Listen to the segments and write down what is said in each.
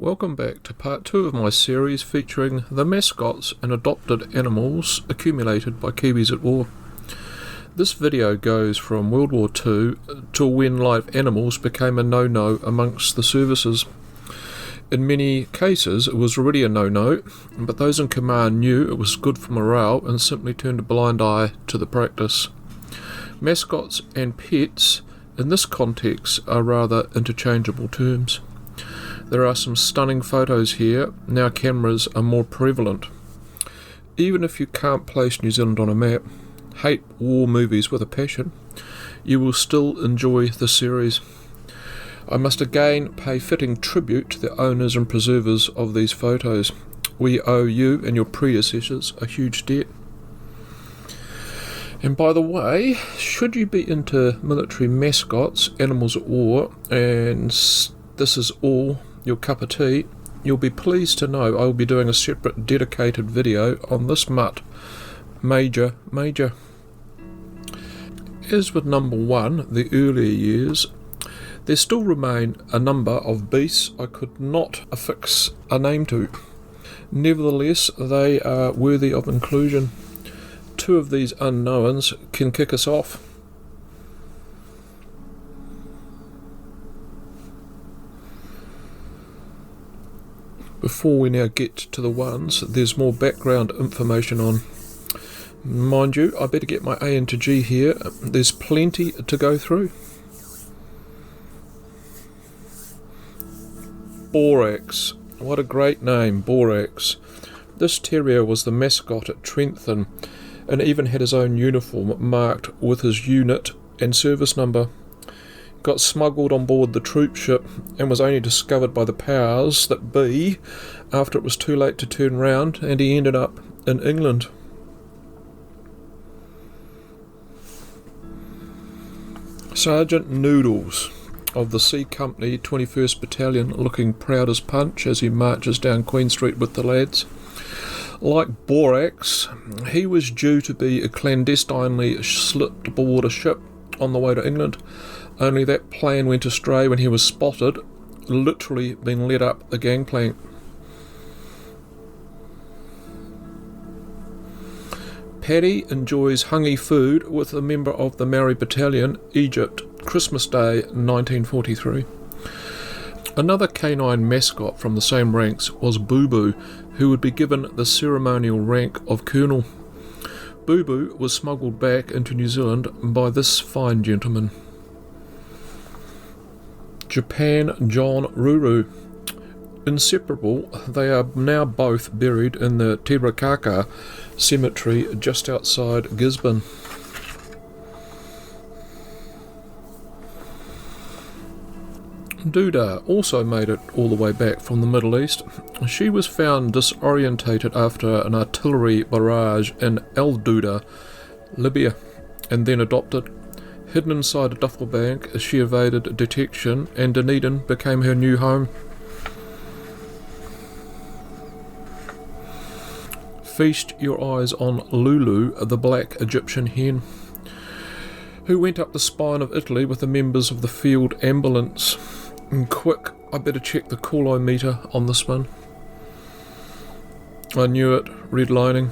Welcome back to part 2 of my series featuring the mascots and adopted animals accumulated by Kiwis at war. This video goes from World War II to when live animals became a no-no amongst the services. In many cases it was already a no-no, but those in command knew it was good for morale and simply turned a blind eye to the practice. Mascots and pets in this context are rather interchangeable terms. There are some stunning photos here. Now cameras are more prevalent. Even if you can't place New Zealand on a map, hate war movies with a passion, you will still enjoy the series. I must again pay fitting tribute to the owners and preservers of these photos. We owe you and your predecessors a huge debt. And by the way, should you be into military mascots, animals at war, and this is all your cup of tea, you'll be pleased to know I will be doing a separate dedicated video on this mutt. Major. As with number 1, the earlier years, there still remain a number of beasts I could not affix a name to. Nevertheless, they are worthy of inclusion. 2 of these unknowns can kick us off. Before we now get to the ones there's more background information on. Mind you, I better get my A into G here. There's plenty to go through. Borax. What a great name, Borax. This terrier was the mascot at Trentham and even had his own uniform marked with his unit and service number. Got smuggled on board the troop ship and was only discovered by the powers that be after it was too late to turn round, and he ended up in England. Sergeant Noodles of the C Company 21st Battalion, looking proud as punch as he marches down Queen Street with the lads. Like Borax, he was due to be clandestinely slipped aboard a ship on the way to England, only that plan went astray when he was spotted, literally being led up the gangplank. Paddy enjoys hungy food with a member of the Maori Battalion, Egypt, Christmas Day 1943. Another canine mascot from the same ranks was Booboo, who would be given the ceremonial rank of Colonel. Booboo was smuggled back into New Zealand by this fine gentleman. Japan John Ruru. Inseparable, they are now both buried in the Terakaka cemetery just outside Gisborne. Duda also made it all the way back from the Middle East. She was found disorientated after an artillery barrage in El Duda, Libya, and then adopted. Hidden inside a duffel bag, she evaded detection, and Dunedin became her new home. Feast your eyes on Lulu, the black Egyptian hen, who went up the spine of Italy with the members of the field ambulance. And quick, I better check the call-eye meter on this one. I knew it, redlining.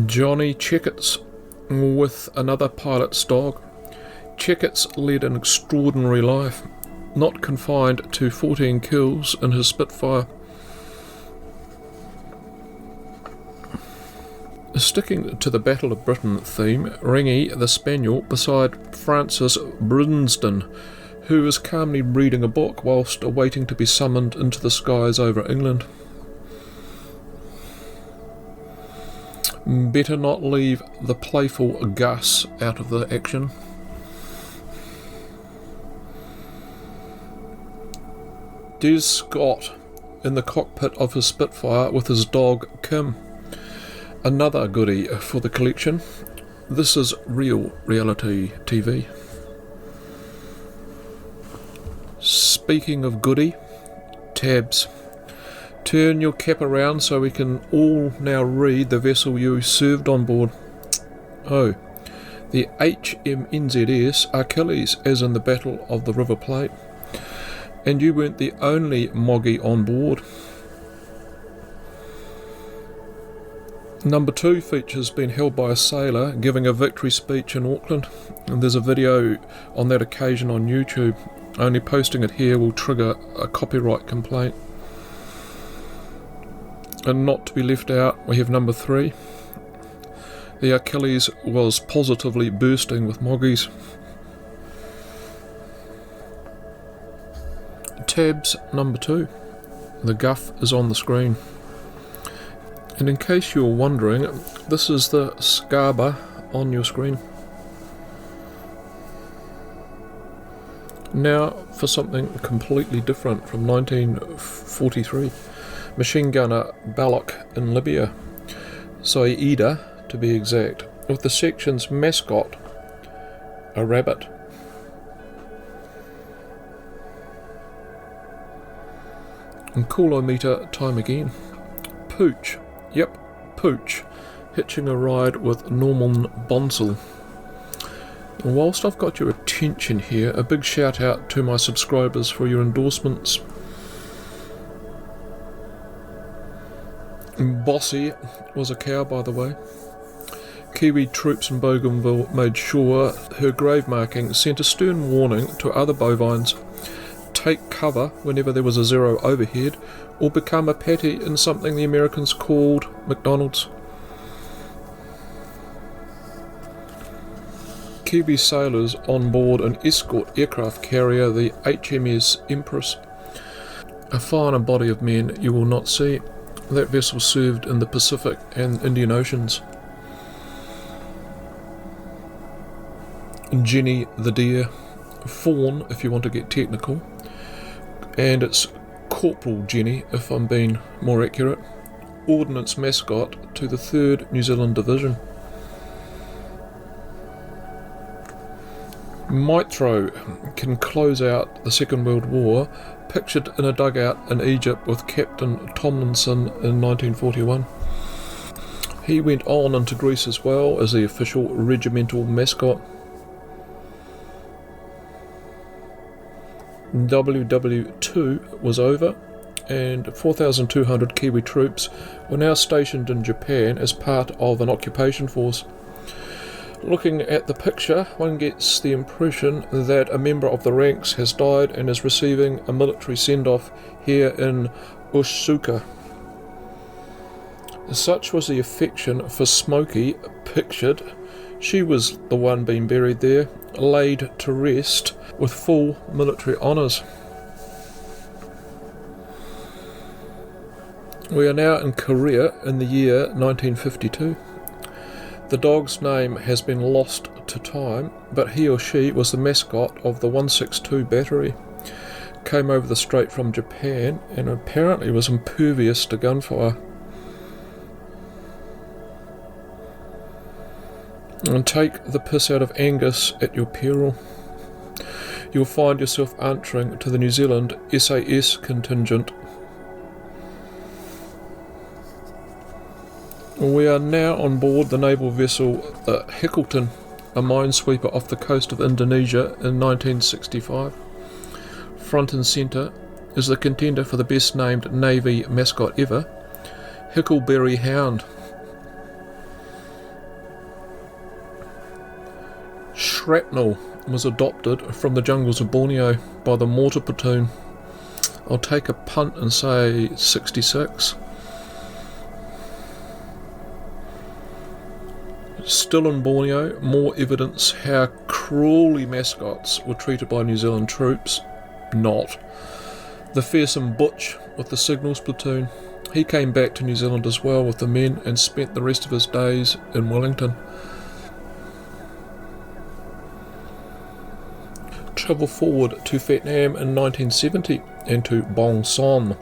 Johnny Checketts with another pilot's dog. Checketts led an extraordinary life, not confined to 14 kills in his Spitfire. Sticking to the Battle of Britain theme, Ringy the Spaniel beside Francis Brinsden, who is calmly reading a book whilst awaiting to be summoned into the skies over England. Better not leave the playful Gus out of the action. Des Scott in the cockpit of his Spitfire with his dog Kim. Another goodie for the collection. This is real reality TV. Speaking of goodie, tabs. Turn your cap around so we can all now read the vessel you served on board. Oh, The HMNZS Achilles, as in the Battle of the River Plate. And you weren't the only Moggy on board. Number 2 features being held by a sailor giving a victory speech in Auckland, and there's a video on that occasion on YouTube. Only posting it here will trigger a copyright complaint. And not to be left out, we have number 3. The Achilles was positively bursting with Moggies. Tabs number 2. The guff is on the screen. And in case you're wondering, this is the Scarba on your screen. Now for something completely different from 1943. Machine gunner Balak in Libya, Saida to be exact, with the section's mascot, a rabbit. And coolometer time again. Pooch. Yep, Pooch, hitching a ride with Norman Bonsall. And whilst I've got your attention here, a big shout out to my subscribers for your endorsements. Bossy was a cow, by the way. Kiwi troops in Bougainville made sure her grave marking sent a stern warning to other bovines: take cover whenever there was a zero overhead, or become a patty in something the Americans called McDonald's. Kiwi sailors on board an escort aircraft carrier, the HMS Empress. A finer body of men you will not see. That vessel served in the Pacific and Indian Oceans. Jenny the deer, fawn if you want to get technical, and it's Corporal Jenny if I'm being more accurate, Ordnance mascot to the 3rd New Zealand Division. Mithro can close out the Second World War, pictured in a dugout in Egypt with Captain Tomlinson in 1941. He went on into Greece as well as the official regimental mascot. WW2 was over, and 4,200 Kiwi troops were now stationed in Japan as part of an occupation force. Looking at the picture, one gets the impression that a member of the ranks has died and is receiving a military send-off here in Usuka. Such was the affection for Smokey pictured. She was the one being buried there, laid to rest with full military honours. We are now in Korea in the year 1952. The dog's name has been lost to time, but he or she was the mascot of the 162 battery. Came over the strait from Japan and apparently was impervious to gunfire. And take the piss out of Angus at your peril. You'll find yourself answering to the New Zealand SAS contingent. We are now on board the naval vessel the Hickleton, a minesweeper off the coast of Indonesia in 1965. Front and centre is the contender for the best named Navy mascot ever, Hickleberry Hound. Shrapnel was adopted from the jungles of Borneo by the mortar platoon. I'll take a punt and say 66. Still in Borneo, more evidence how cruelly mascots were treated by New Zealand troops. Not. The fearsome Butch with the signals platoon. He came back to New Zealand as well with the men and spent the rest of his days in Wellington. Travel forward to Vietnam in 1970 and to Bong Son,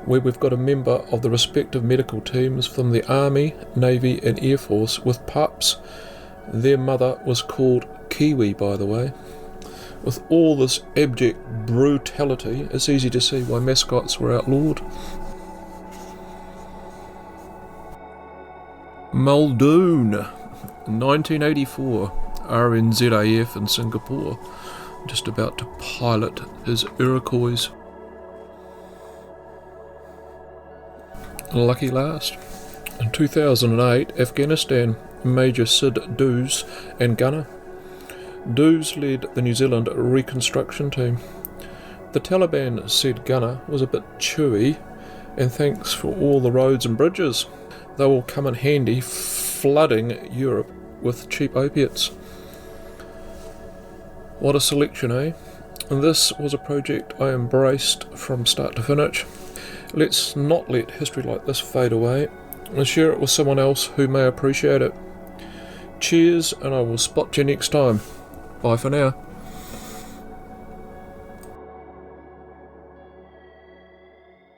where we've got a member of the respective medical teams from the Army, Navy and Air Force with pups. Their mother was called Kiwi, by the way. With all this abject brutality, it's easy to see why mascots were outlawed. Muldoon, 1984. RNZAF in Singapore, just about to pilot his Iroquois. Lucky last. In 2008, Afghanistan, Major Sid Doos and gunner. Doos led the New Zealand reconstruction team. The Taliban said Gunner was a bit chewy, and thanks for all the roads and bridges. They will come in handy flooding Europe with cheap opiates. What a selection, eh? And this was a project I embraced from start to finish. Let's not let history like this fade away, and share it with someone else who may appreciate it. Cheers, and I will spot you next time. Bye for now.